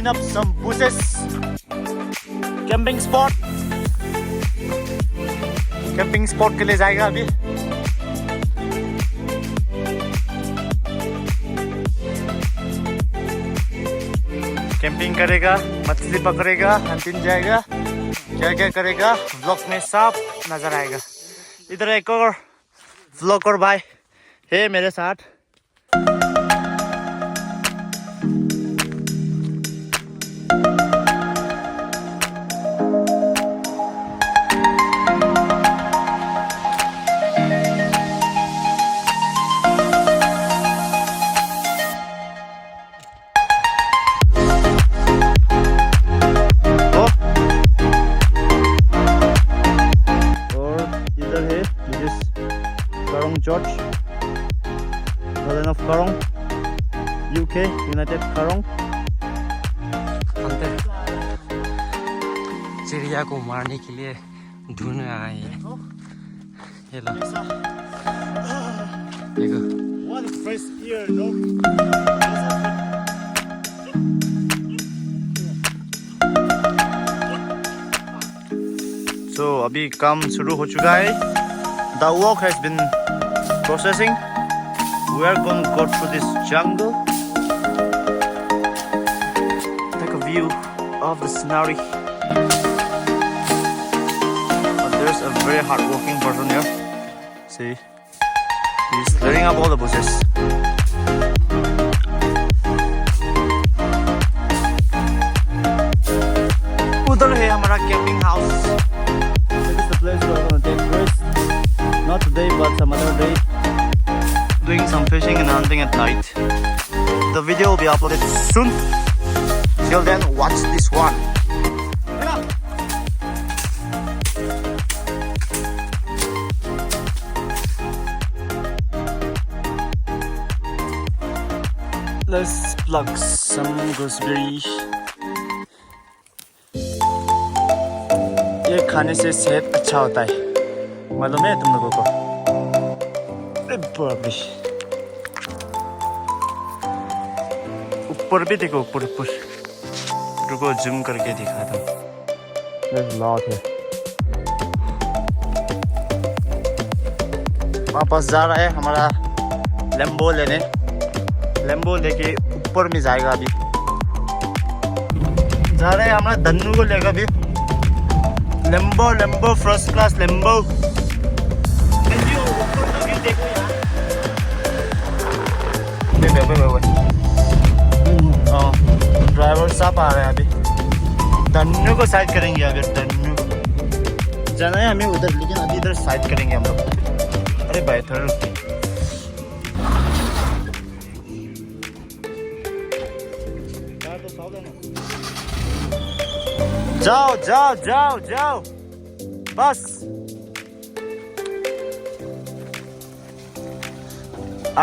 Up some bushes. Camping spot. Camping spot के लिए जाएगा अभी. कैंपिंग करेगा, मछली पकड़ेगा, हंटिंग जाएगा, क्या क्या करेगा व्लॉग में सब नजर आएगा. इधर एक और व्लॉगर भाई है मेरे साथ. George, Berlin of Karong, UK, United Karong. अंदर चिड़िया को मारने के लिए ढूंढ आए हैं. ये लो. देखो. One fresh ear, no? So अभी काम शुरू हो चुका है. The work has been processing. We are going to go through this jungle. Take a view of the scenery. But there's a very hard-working person here. See, he's clearing up all the bushes. उधर है हमारा camping house. This is the place we're going to take rest. Not today, but some other day. Doing some fishing and hunting at night. The video will be uploaded soon. Till then, watch this one. Let's pluck some gooseberry. ये खाने से सेहत अच्छा होता है. मालूम है तुम लोगों को? ऊपर भी देखो, ऊपर ऊपर. रुको जूम करके दिखाता हूँ. There's a lot है. वापस जा रहा है हमारा लैम्बो लेने. लैम्बो लेके ऊपर में जाएगा अभी. जा रहे हैं हमारा धन्नू को लेकर भी. Lambo Lambo first class Lambo. Driver साहब आ रहे हैं अभी. धन्नू को साइड करेंगे. अगर धन्नू जाना है हमें उधर, लेकिन अभी इधर साइड करेंगे हम लोग. अरे भाई थोड़ा जाओ जाओ जाओ जाओ बस.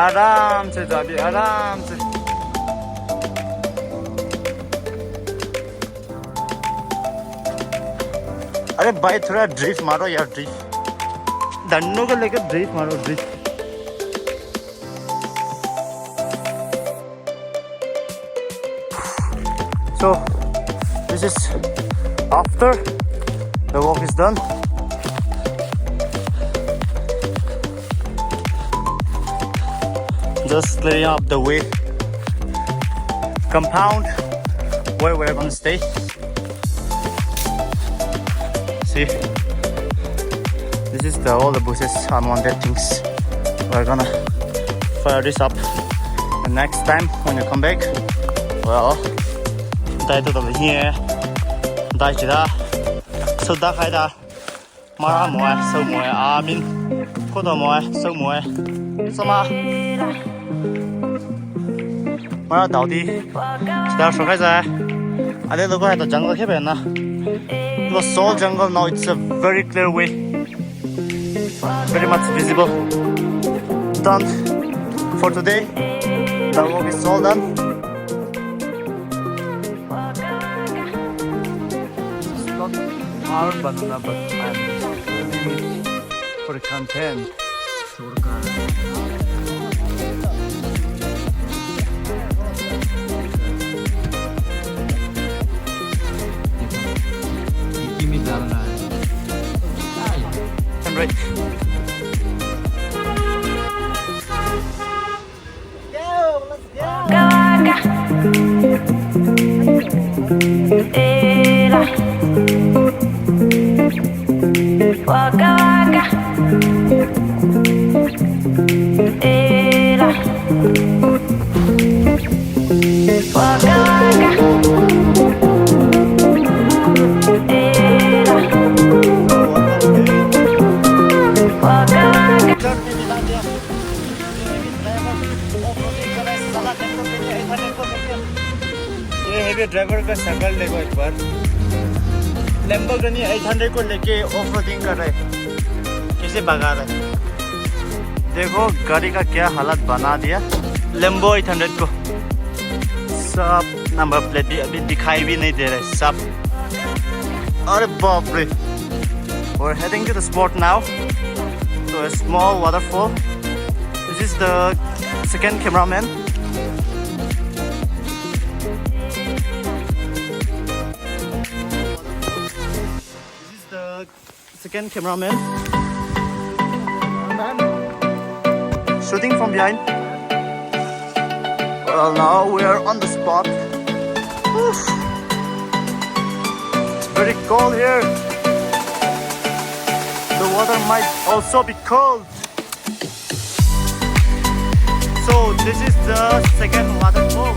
आराम से जाओ अभी, आराम से. अरे भाई थोड़ा ड्रिफ्ट मारो यार, ड्रिफ्ट धन्नों को लेकर ड्रिफ्ट मारो, drift. So this is after the walk is done. Just clearing up the way compound where we're gonna stay. See, this is all the bushes, unwanted things. We're gonna fire this up, and next time when you come back, well,带到了here，带起它，收打开它，马上摸，收摸阿明，过头摸，收摸，什么？马上到底，其他说开噻，阿爹如果喺度 jungle 嗰邊啦。It was all jungle, now it's a very clear way, very much visible. Done for today. The walk is all done. It's not our banana, but I'm filming it for the content. And right. Go, let's go. Waka waka. Waka waka. ये driver का शकल देखो एक बार. Lambo 800 को लेके off roading कर रहे, किसे भगा रहे. देखो गाड़ी का क्या हालत बना दिया. लैम्बो 800 को सब नंबर प्लेट भी अभी दिखाई भी नहीं दे रहे सब. अरे बाप रे. We're heading to the spot now, to a small waterfall. This is the second cameraman. Second cameraman shooting from behind. Well, now we are on the spot. Oof. It's very cold here. The water might also be cold. So this is the second waterfall.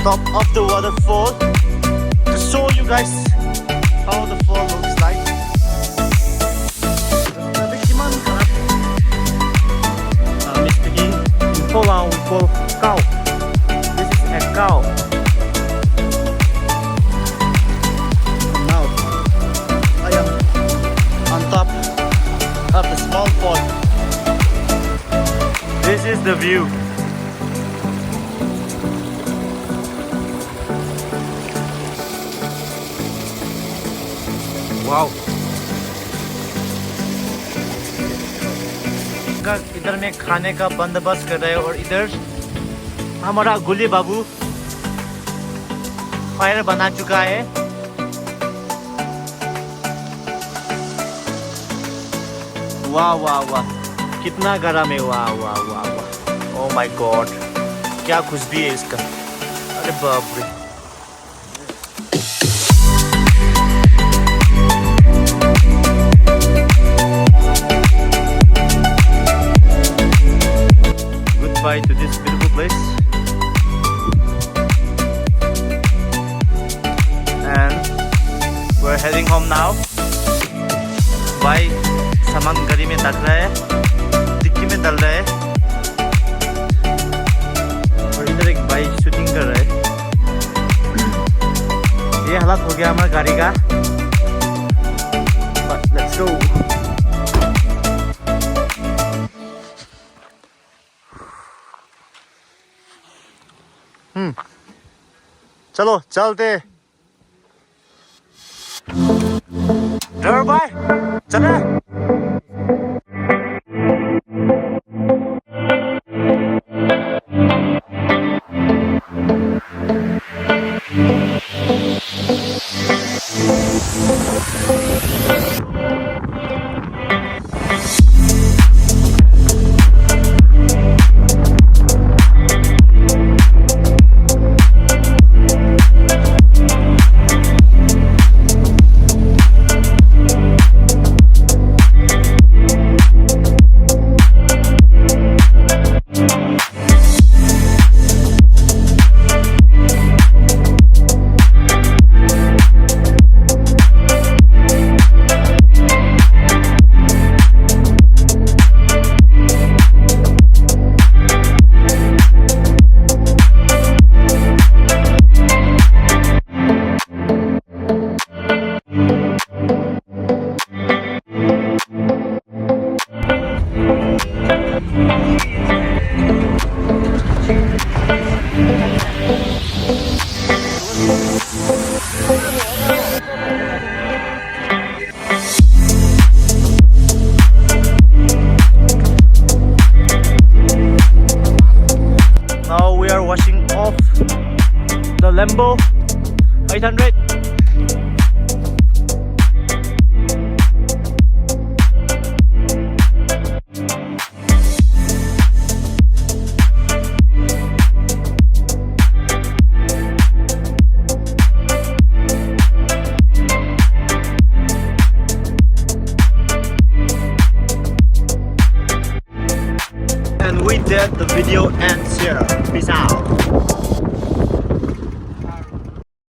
Top of the waterfall to show you guys how the fall looks like. Me speaking in Poland, we call cow. This is a cow. Now I am on top of the small fall. This is the view. Wow. इधर में खाने का बंदोबस्त कर रहे हैं और इधर हमारा गुली बाबू फायर बना चुका है. वाह वाह वाह, कितना गरम है. वाह वाह वाह वाह. ओह माय गॉड, क्या खुशबू है इसका. अरे बाप रे. Goodbye to this beautiful place, and we're heading home now. भाई सामान गाड़ी में रख रहा है, डिक्की में डाल रहा है, और इधर एक भाई शूटिंग कर रहा है. ये हालत हो गया हमारा गाड़ी का. But let's go. चलो चलते ड्राइवर भाई चले Now we are washing off the Lambo 800. And with that, the video ends here. Peace out.